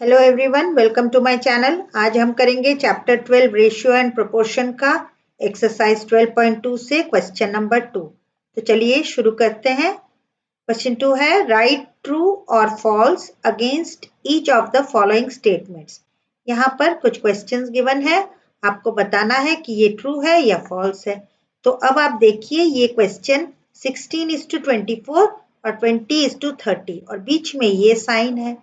Hello everyone, welcome to my channel. आज हम करेंगे चैप्टर 12 रेशियो एंड प्रोपोर्शन का एक्सरसाइज 12.2 से क्वेश्चन नंबर 2। तो चलिए शुरू करते हैं। क्वेश्चन 2 है राइट ट्रू और false against each of the following statements. यहाँ पर कुछ क्वेश्चंस गिवन है, आपको बताना है कि ये ट्रू है या फॉल्स है। तो अब आप देखिए ये क्वेश्चन 16:24 और 20:30 और बीच में ये साइन है।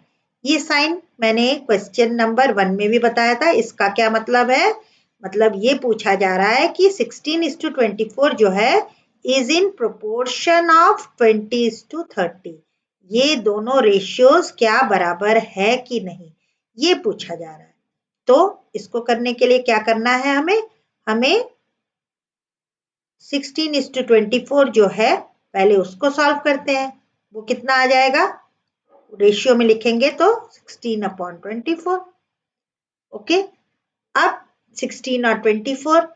ये साइन मैंने क्वेश्चन नंबर 1 में भी बताया था। इसका क्या मतलब है? मतलब ये पूछा जा रहा है कि 16:24 जो है इज इन प्रोपोर्शन ऑफ 20:30। ये दोनों रेशियोज क्या बराबर है कि नहीं, ये पूछा जा रहा है। तो इसको करने के लिए क्या करना है हमें 16:24 जो है पहले उसको सॉल्व करते हैं। वो कितना आ जाएगा, रेशियो में लिखेंगे तो 16/24। ओके, अब 16 और 24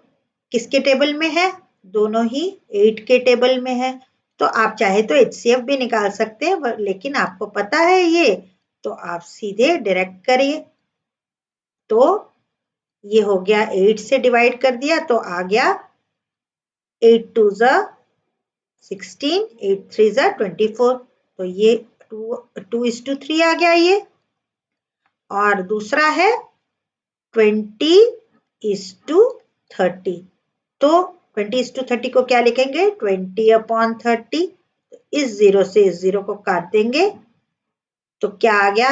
किसके टेबल में है? दोनों ही 8 के टेबल में है। तो आप चाहे तो HCF भी निकाल सकते हैं, लेकिन आपको पता है ये, तो आप सीधे डायरेक्ट करिए। तो ये हो गया 8 से डिवाइड कर दिया तो आ गया 8 2 16, 8 3 24। तो ये 2:3 आ गया ये। और दूसरा है 20:30। तो 20:30 को क्या लिखेंगे? 20/30। इस 0 से इस 0 को काट देंगे तो क्या आ गया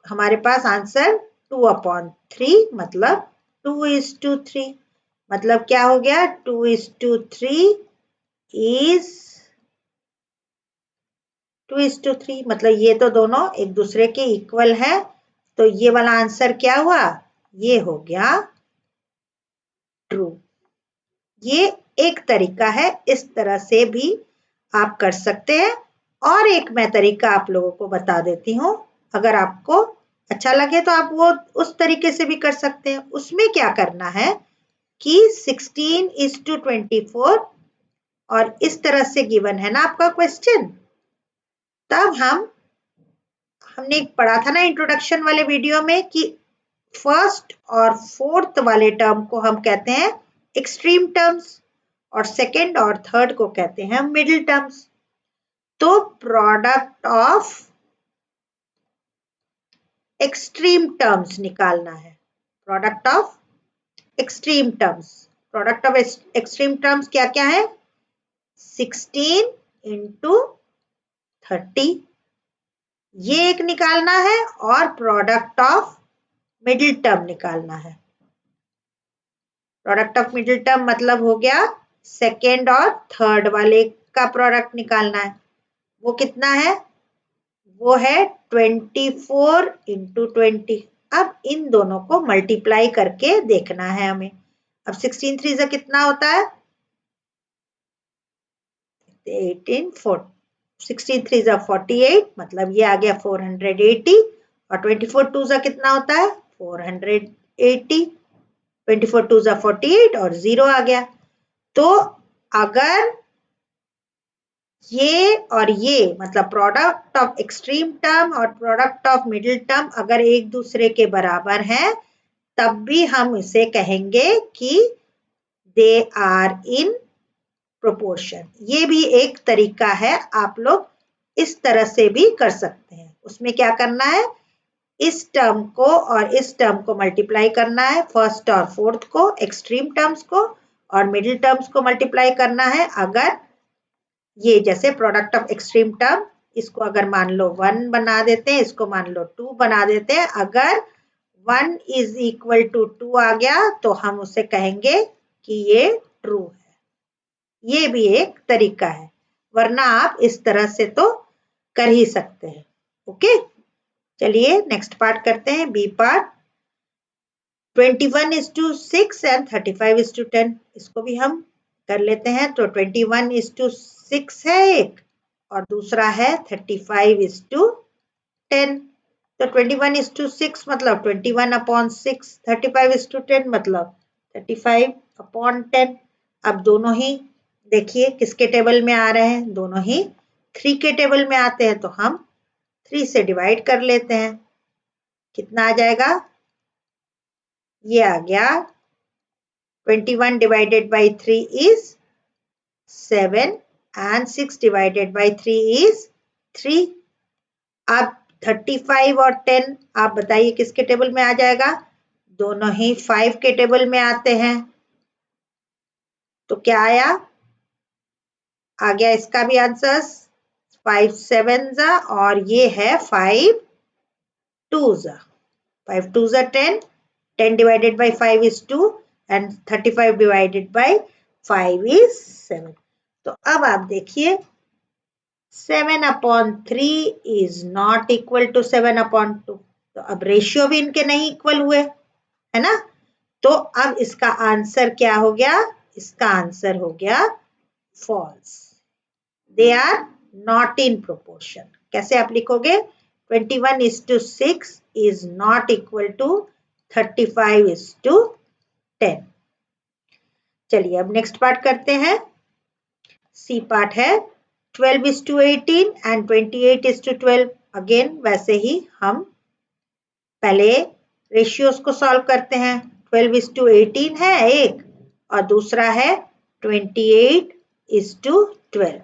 हमारे पास आंसर 2/3, मतलब 2:3। मतलब क्या हो गया? 2:3 इज 2:3। मतलब ये तो दोनों एक दूसरे के इक्वल है। तो ये वाला आंसर क्या हुआ? ये हो गया ट्रू। ये एक तरीका है, इस तरह से भी आप कर सकते हैं। और एक मैं तरीका आप लोगों को बता देती हूँ, अगर आपको अच्छा लगे तो आप वो उस तरीके से भी कर सकते हैं। उसमें क्या करना है कि 16:24 और इस तरह से गिवन है ना आपका क्वेश्चन। तब हमने पढ़ा था ना इंट्रोडक्शन वाले वीडियो में कि फर्स्ट और फोर्थ वाले टर्म को हम कहते हैं एक्सट्रीम टर्म्स और सेकंड और थर्ड को कहते हैं मिडिल टर्म्स। तो प्रोडक्ट ऑफ एक्सट्रीम टर्म्स निकालना है। Product of extreme terms, product of extreme terms क्या क्या है? 16 into 30 ये एक निकालना है, और प्रोडक्ट ऑफ मिडिल टर्म निकालना है। प्रोडक्ट ऑफ मिडिल टर्म मतलब हो गया सेकेंड और थर्ड वाले का प्रोडक्ट निकालना है। वो कितना है? वो है 24 into 20। अब इन दोनों को मल्टीप्लाई करके देखना है हमें। अब 16 3 से कितना होता है? 18 4 16 3 48, मतलब ये आ गया 480। और 24 2 से कितना होता है? 480। 24 2 48 और 0 आ गया। तो अगर ये और ये मतलब प्रोडक्ट ऑफ एक्सट्रीम टर्म और प्रोडक्ट ऑफ मिडिल टर्म अगर एक दूसरे के बराबर हैं, तब भी हम इसे कहेंगे कि दे आर इन प्रोपोर्शन। ये भी एक तरीका है, आप लोग इस तरह से भी कर सकते हैं। उसमें क्या करना है, इस टर्म को और इस टर्म को मल्टीप्लाई करना है, फर्स्ट और फोर्थ को, एक्सट्रीम टर्म्स को और मिडिल टर्म्स को मल्टीप्लाई करना है। अगर ये जैसे प्रोडक्ट ऑफ एक्सट्रीम टर्म, इसको अगर मान लो 1 बना देते हैं, इसको मान लो 2 बना देते हैं। अगर 1 इज इक्वल टू 2 आ गया तो हम उसे कहेंगे कि ये ट्रू है। ये भी एक तरीका है, वरना आप इस तरह से तो कर ही सकते हैं। ओके, चलिए नेक्स्ट पार्ट करते हैं, बी पार्ट। 21:6 एंड 35:10 इसको भी हम कर लेते हैं। तो 21:6 है एक, और दूसरा है 35:10। तो 21:6 मतलब 21/6, 35:10 मतलब 35/10। अब दोनों ही देखिए किसके टेबल में आ रहे हैं? दोनों ही 3 के टेबल में आते हैं। तो हम 3 से डिवाइड कर लेते हैं। कितना आ जाएगा? ये आ गया 21 divided by 3 is 7 and 6 divided by 3 is 3. अब 35 और 10 आप बताइए किसके टेबल में आ जाएगा? दोनों ही 5 के टेबल में आते हैं। तो क्या आया? आ गया इसका भी आंसर 5 7 और ये है 5 2 5 2 10. 10 divided by 5 is 2 and 35 divided by 5 is 7. तो अब आप देखिए 7/3 is not equal to 7/2. तो अब रेशियो भी इनके नहीं इक्वल हुए, है ना? तो अब इसका आंसर क्या हो गया? इसका आंसर हो गया false. They are not in proportion. कैसे आप लिखोगे? 21:6 is not equal to 35:10. चलिए अब नेक्स्ट पार्ट करते हैं। सी पार्ट है 12:18 and 28:12. अगेन वैसे ही हम पहले रेशियोज को सॉल्व करते हैं। 12:18 है एक और दूसरा है 28:12.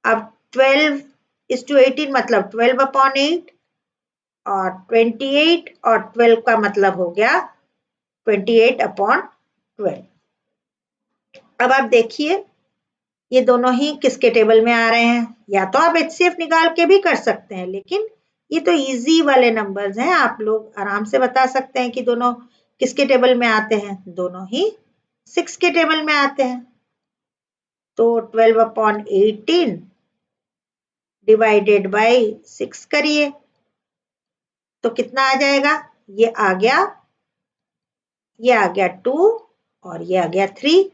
अब 12:18 मतलब 12/8 और 28 और 12 का मतलब हो गया 28/12. अब आप देखिए ये दोनों ही किसके टेबल में आ रहे हैं? या तो आप HCF निकाल के भी कर सकते हैं, लेकिन ये तो इजी वाले नंबर्स हैं, आप लोग आराम से बता सकते हैं कि दोनों किसके टेबल में आते हैं। दोनों ही 6 के टेबल में आते हैं। तो 12/18 डिवाइडेड बाय 6 करिए तो कितना आ जाएगा? ये आ गया 2 और ये आ गया 3.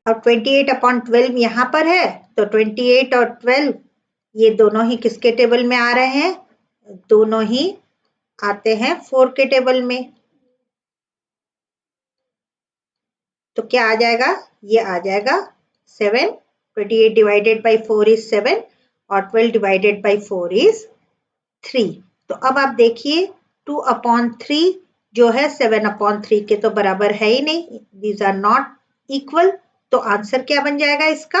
अब 28/12 यहाँ पर है तो 28 और 12 ये दोनों ही किसके टेबल में आ रहे हैं? दोनों ही आते हैं 4 के टेबल में। तो क्या आ जाएगा? ये आ जाएगा 7. 28 डिवाइडेड बाई 4 इज 7 और 12 डिवाइडेड बाई 4 इज 3. तो अब आप देखिए 2/3 जो है 7/3 के तो बराबर है ही नहीं। These are not equal. तो आंसर क्या बन जाएगा इसका?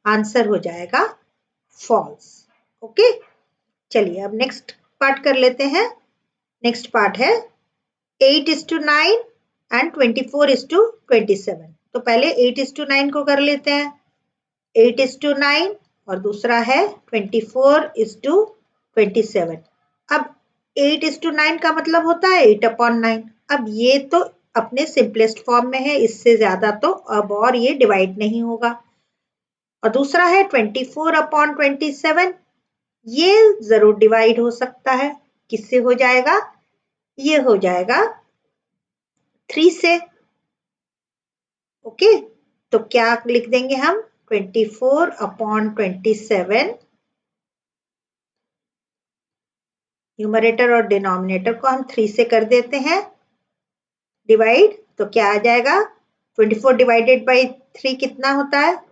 आंसर हो जाएगा फॉल्स। ओके, चलिए अब नेक्स्ट पार्ट कर लेते हैं। नेक्स्ट पार्ट है 8:9 एंड 24:27. तो पहले 8:9 को कर लेते हैं। 8:9 और दूसरा है 24:27. अब 8:9 का मतलब होता है 8/9. अब ये तो अपने सिंपलेस्ट फॉर्म में है, इससे ज्यादा तो अब और ये डिवाइड नहीं होगा। और दूसरा है 24/27. ये जरूर डिवाइड हो सकता है। किससे हो जाएगा? ये हो जाएगा 3 से। ओके, तो क्या लिख देंगे हम? 24/27 न्यूमरेटर और डिनोमिनेटर को हम 3 से कर देते हैं डिवाइड। तो क्या आ जाएगा? 24 डिवाइडेड बाई 3 कितना होता है?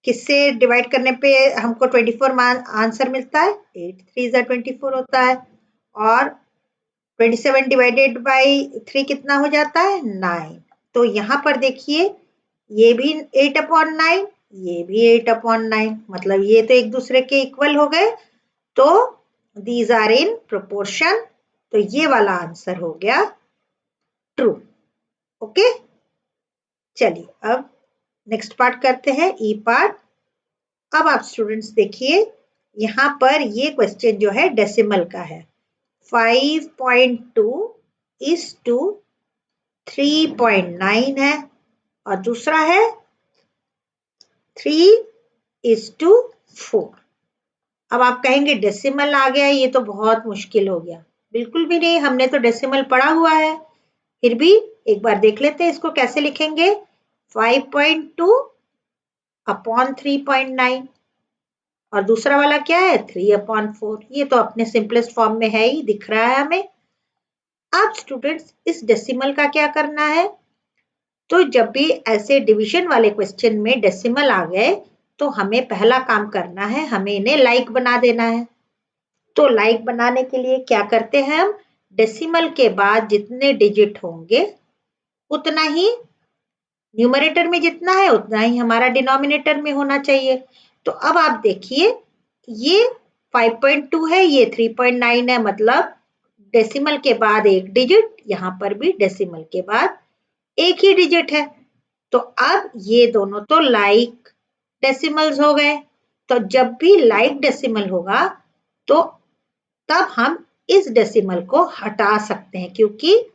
किससे डिवाइड करने पे हमको 24 आंसर मिलता है? 8 3 24 होता है। और 27 डिवाइडेड बाई 3 कितना हो जाता है? 9. तो यहाँ पर देखिए ये भी 8/9, ये भी 8/9, मतलब ये तो एक दूसरे के इक्वल हो गए। तो दीज आर इन प्रोपोर्शन। तो ये वाला आंसर हो गया ट्रू। ओके, चलिए अब नेक्स्ट पार्ट करते हैं, ई पार्ट। अब आप स्टूडेंट्स देखिए यहाँ पर ये क्वेश्चन जो है डेसिमल का है। 5.2 is to 3.9 है और दूसरा है 3 is to 4. अब आप कहेंगे डेसिमल आ गया, ये तो बहुत मुश्किल हो गया। बिल्कुल भी नहीं, हमने तो डेसिमल पढ़ा हुआ है। फिर भी एक बार देख लेते हैं इसको कैसे लिखेंगे। 5.2/3.9 और दूसरा वाला क्या है? 3/4. ये तो अपने सिंपलेस्ट फॉर्म में है ही, दिख रहा है हमें। अब स्टूडेंट्स इस डेसिमल का क्या करना है? तो जब भी ऐसे डिवीजन वाले क्वेश्चन में डेसिमल आ गए तो हमें पहला काम करना है, हमें इन्हें लाइक बना देना है। तो लाइक बनाने के लिए क्या करते हैं हम? डेसिमल के बाद जितने डिजिट होंगे उतना ही न्यूमरेटर में जितना है उतना ही हमारा डिनोमिनेटर में होना चाहिए। तो अब आप देखिए ये 5.2 है, ये 3.9 है, मतलब डेसिमल के बाद एक डिजिट, यहाँ पर भी डेसिमल के बाद एक ही डिजिट है। तो अब ये दोनों तो लाइक डेसिमल्स हो गए। तो जब भी लाइक डेसिमल होगा तो तब हम इस डेसिमल को हटा सकते हैं, क्योंकि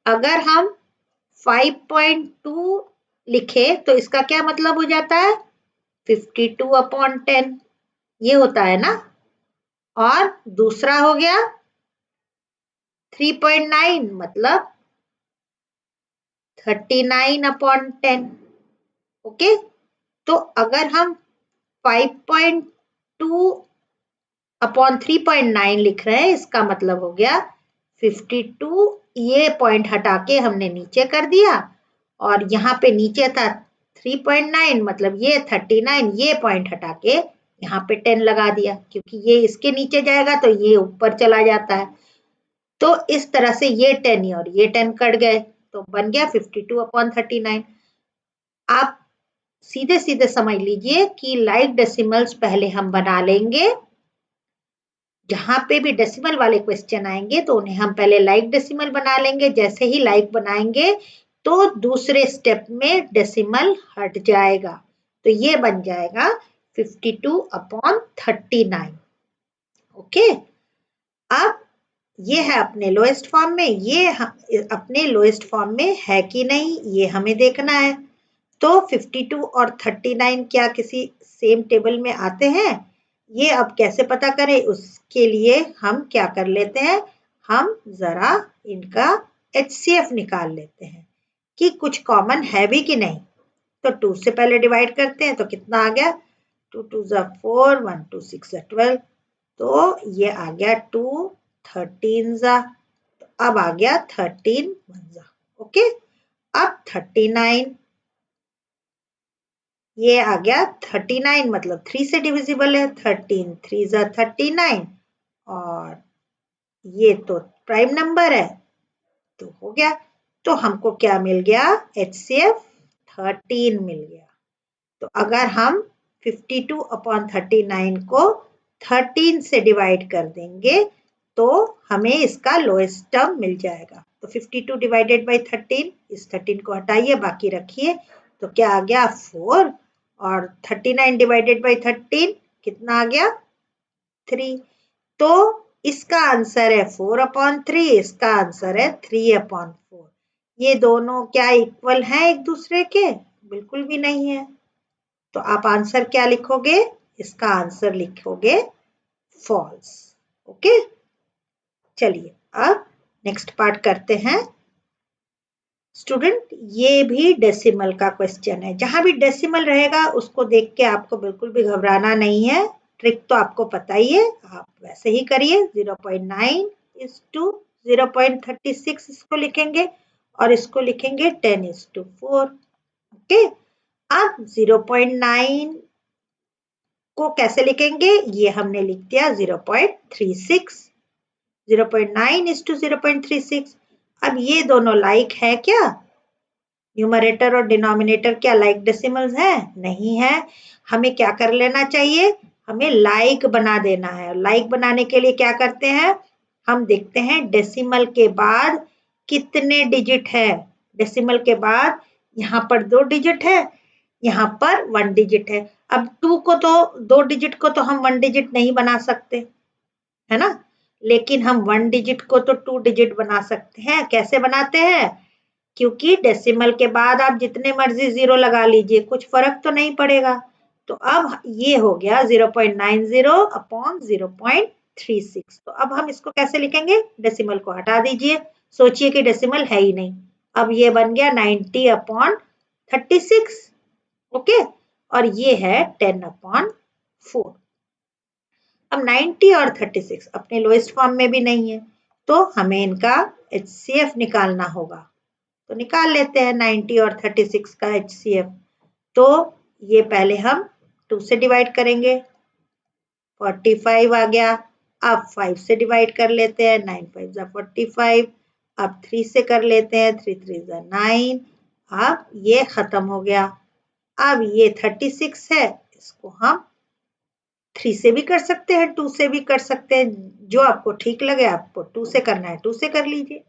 अगर हम 5.2 लिखे तो इसका क्या मतलब हो जाता है 52/10, ये होता है ना। और दूसरा हो गया 3.9 मतलब 39/10। ओके, तो अगर हम 5.2/3.9 लिख रहे हैं, इसका मतलब हो गया 52, ये पॉइंट हटा के हमने नीचे कर दिया, और यहाँ पे नीचे था 3.9 मतलब ये 39, ये पॉइंट हटा के यहाँ पे 10 लगा दिया, क्योंकि ये इसके नीचे जाएगा तो ये ऊपर चला जाता है। तो इस तरह से ये 10 और ये 10 कट गए, तो बन गया 52/39। आप सीधे सीधे समझ लीजिए कि लाइक डेसिमल्स पहले हम बना लेंगे। जहां पे भी डेसिमल वाले क्वेश्चन आएंगे तो उन्हें हम पहले लाइक डेसिमल बना लेंगे। जैसे ही लाइक बनाएंगे तो दूसरे स्टेप में डेसिमल हट जाएगा, तो ये बन जाएगा 52/39। ओके, अब ये है अपने लोएस्ट फॉर्म में, ये अपने लोएस्ट फॉर्म में है कि नहीं ये हमें देखना है। तो 52 और 39 क्या किसी सेम टेबल में आते हैं? ये अब कैसे पता करें, उसके लिए हम क्या कर लेते हैं, हम जरा इनका HCF निकाल लेते हैं कि कुछ कॉमन है भी कि नहीं। तो 2 से पहले डिवाइड करते हैं तो कितना आ गया, 2 2 4, 1 2 6 12, तो ये आ गया 2 13 जा, तो अब आ गया 13 1 जा। ओके, अब 39, ये आ गया 39 मतलब 3 से डिविजिबल है, 13 3 जा 39, और ये तो प्राइम नंबर है तो हो गया। तो हमको क्या मिल गया, HCF 13 मिल गया। तो अगर हम 52/39 को 13 से डिवाइड कर देंगे तो हमें इसका लोएस्ट टर्म मिल जाएगा। तो 52 डिवाइडेड बाई 13, इस 13 को हटाइए बाकी रखिए, तो क्या आ गया 4, और 39 डिवाइडेड बाई 13 कितना आ गया 3। तो इसका आंसर है 4/3, इसका आंसर है 3/4। ये दोनों क्या इक्वल हैं एक दूसरे के? बिल्कुल भी नहीं है। तो आप आंसर क्या लिखोगे, इसका आंसर लिखोगे फॉल्स। ओके, चलिए अब नेक्स्ट पार्ट करते हैं। स्टूडेंट, ये भी डेसिमल का क्वेश्चन है। जहां भी डेसिमल रहेगा उसको देख के आपको बिल्कुल भी घबराना नहीं है, ट्रिक तो आपको पता ही है, आप वैसे ही करिए। 0.9 इज टू 0.36 इसको लिखेंगे, और इसको लिखेंगे 10:4। ओके, अब 0.9 को कैसे लिखेंगे, ये हमने लिख दिया 0.36, 0.9 इज टू 0.36। अब ये दोनों लाइक है क्या, न्यूमरेटर और डिनोमिनेटर क्या लाइक डेसिमल्स है? नहीं है। हमें क्या कर लेना चाहिए, हमें लाइक बना देना है। लाइक बनाने के लिए क्या करते हैं, हम देखते हैं डेसिमल के बाद कितने डिजिट है। डेसिमल के बाद यहाँ पर 2 डिजिट है, यहाँ पर 1 डिजिट है। अब 2 को तो 2 डिजिट को तो हम 1 डिजिट नहीं बना सकते, है ना, लेकिन हम 1 डिजिट को तो 2 डिजिट बना सकते हैं। कैसे बनाते हैं, क्योंकि डेसिमल के बाद आप जितने मर्जी 0 लगा लीजिए, कुछ फर्क तो नहीं पड़ेगा। तो अब ये हो गया 0.90/0.36। तो अब हम इसको कैसे लिखेंगे, डेसिमल को हटा दीजिए, सोचिए कि डेसिमल है ही नहीं। अब ये बन गया 90/36। ओके, और ये है 10/4। अब 90 और 36 अपने लोएस्ट फॉर्म में भी नहीं है, तो हमें इनका HCF निकालना होगा। तो निकाल लेते हैं 90 और 36 का HCF। तो ये पहले हम 2 से डिवाइड करेंगे, 45 आ गया, अब 5 से डिवाइड कर लेते हैं, 9 5 जा 45। अब 3 से कर लेते हैं, 3 3 जा 9। अब ये खत्म हो गया। अब ये 36 है, इसको हम 3 से भी कर सकते हैं, 2 से भी कर सकते हैं, जो आपको ठीक लगे। आपको 2 से करना है 2 से कर लीजिए।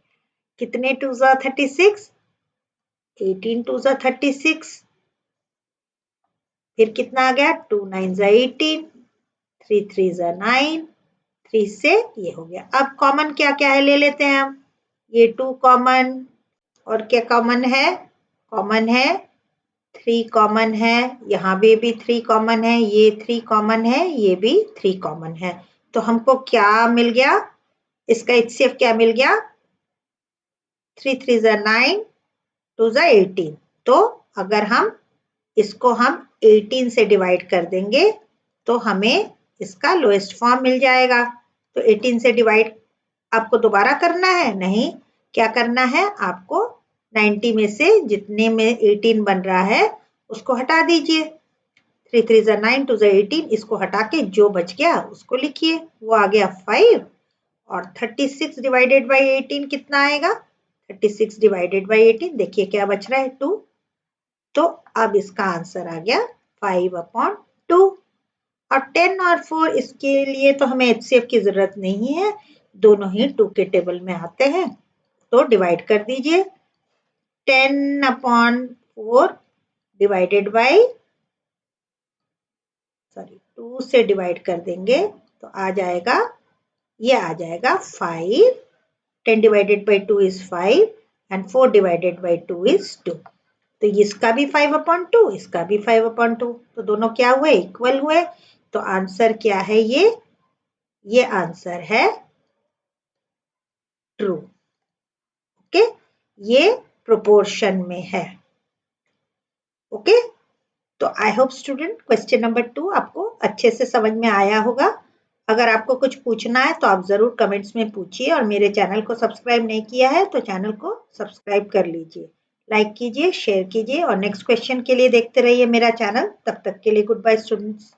कितने 2 जा 36, 18 2 जा 36। फिर कितना आ गया, 2 9 जा 18, 3 3 जा 9, 3 से ये हो गया। अब कॉमन क्या क्या है ले लेते हैं हम। ये 2 कॉमन, और क्या कॉमन है, कॉमन है 3 कॉमन है, यहाँ भी 3 कॉमन है, ये 3 कॉमन है, ये भी 3 कॉमन है। तो हमको क्या मिल गया, इसका HCF क्या मिल गया, 3 3 जा 9, 2 जा 18। तो अगर हम इसको हम 18 से डिवाइड कर देंगे तो हमें इसका लोएस्ट फॉर्म मिल जाएगा। तो 18 से डिवाइड आपको दोबारा करना है, नहीं, क्या करना है आपको, 90 में से जितने में 18 बन रहा है उसको हटा दीजिए। 3 3 जा 9, 2 जा 18, इसको हटा के जो बच गया उसको लिखिए, वो आ गया 5। और 36 डिवाइडेड बाई 18 कितना आएगा, 36 डिवाइडेड बाई 18, देखिए क्या बच रहा है, 2। तो अब इसका आंसर आ गया 5/2। और 10 और 4 इसके लिए तो हमें HCF की जरूरत नहीं है, दोनों ही 2 के टेबल में आते हैं। तो डिवाइड कर दीजिए, 10/4 डिवाइडेड बाई 2 से डिवाइड कर देंगे तो आ जाएगा, ये आ जाएगा 5। 10 divided by 2 is 5 and 4 divided by 2 is 2। तो इसका भी 5/2, इसका भी 5/2, तो दोनों क्या हुए, इक्वल हुए। तो आंसर क्या है, ये आंसर है ट्रू। ओके, ये प्रोपोर्शन में है। ओके, तो I hope student question number 2 आपको अच्छे से समझ में आया होगा। अगर आपको कुछ पूछना है तो आप जरूर कमेंट्स में पूछिए, और मेरे चैनल को सब्सक्राइब नहीं किया है तो चैनल को सब्सक्राइब कर लीजिए, लाइक कीजिए, शेयर कीजिए, और नेक्स्ट क्वेश्चन के लिए देखते रहिए मेरा चैनल। तब तक के लिए गुड बाय स्टूडेंट्स।